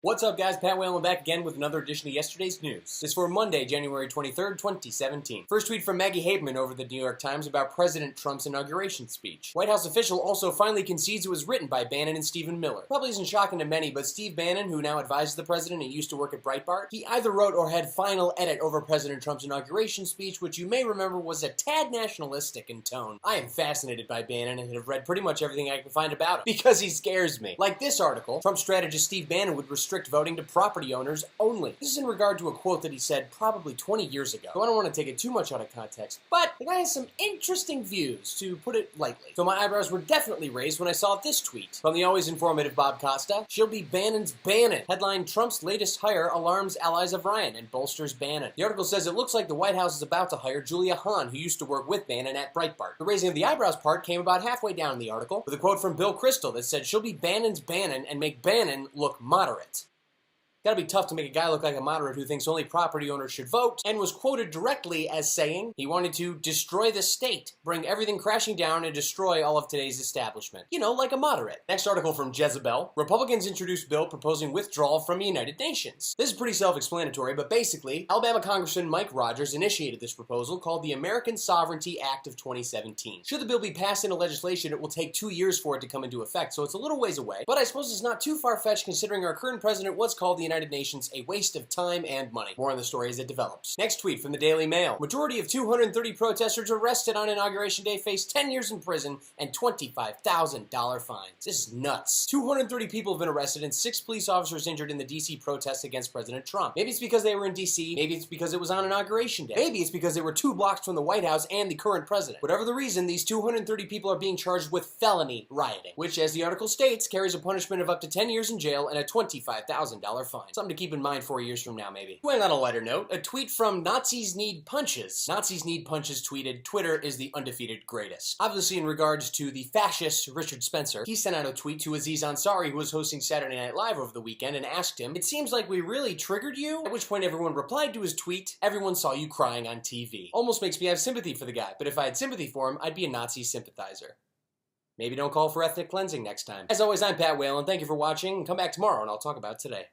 What's up, guys? Pat Whalen back again with another edition of yesterday's news. It's for Monday, January 23rd, 2017. First tweet from Maggie Haberman over the New York Times about President Trump's inauguration speech. White House official also finally concedes it was written by Bannon and Stephen Miller. Probably isn't shocking to many, but Steve Bannon, who now advises the president and used to work at Breitbart, he either wrote or had final edit over President Trump's inauguration speech, which you may remember was a tad nationalistic in tone. I am fascinated by Bannon and have read pretty much everything I can find about him, because he scares me. Like this article, Trump strategist Steve Bannon would restrict voting to property owners only. This is in regard to a quote that he said probably 20 years ago. So I don't want to take it too much out of context, but the guy has some interesting views, to put it lightly. So my eyebrows were definitely raised when I saw this tweet from the always informative Bob Costa. She'll be Bannon's Bannon. Headline: Trump's latest hire alarms allies of Ryan and bolsters Bannon. The article says it looks like the White House is about to hire Julia Hahn, who used to work with Bannon at Breitbart. The raising of the eyebrows part came about halfway down the article with a quote from Bill Kristol that said she'll be Bannon's Bannon and make Bannon look moderate. Gotta be tough to make a guy look like a moderate who thinks only property owners should vote, and was quoted directly as saying he wanted to destroy the state, bring everything crashing down, and destroy all of today's establishment. You know, like a moderate. Next article from Jezebel. Republicans introduced bill proposing withdrawal from the United Nations. This is pretty self-explanatory, but basically, Alabama Congressman Mike Rogers initiated this proposal called the American Sovereignty Act of 2017. Should the bill be passed into legislation, it will take 2 years for it to come into effect, so it's a little ways away, but I suppose it's not too far-fetched considering our current president was called the United Nations a waste of time and money. More on the story as it develops. Next tweet from the Daily Mail. Majority of 230 protesters arrested on Inauguration Day face 10 years in prison and $25,000 fines. This is nuts. 230 people have been arrested and 6 police officers injured in the DC protests against President Trump. Maybe it's because they were in DC, maybe it's because it was on Inauguration Day, maybe it's because they were 2 blocks from the White House and the current president. Whatever the reason, these 230 people are being charged with felony rioting, which, as the article states, carries a punishment of up to 10 years in jail and a $25,000 fine. Something to keep in mind 4 years from now, maybe. Going on a lighter note, a tweet from Nazis Need Punches. Nazis Need Punches tweeted, "Twitter is the undefeated greatest." Obviously in regards to the fascist Richard Spencer, he sent out a tweet to Aziz Ansari, who was hosting Saturday Night Live over the weekend, and asked him, "It seems like we really triggered you?" At which point everyone replied to his tweet, "Everyone saw you crying on TV." Almost makes me have sympathy for the guy, but if I had sympathy for him, I'd be a Nazi sympathizer. Maybe don't call for ethnic cleansing next time. As always, I'm Pat Whalen. Thank you for watching, and come back tomorrow and I'll talk about today.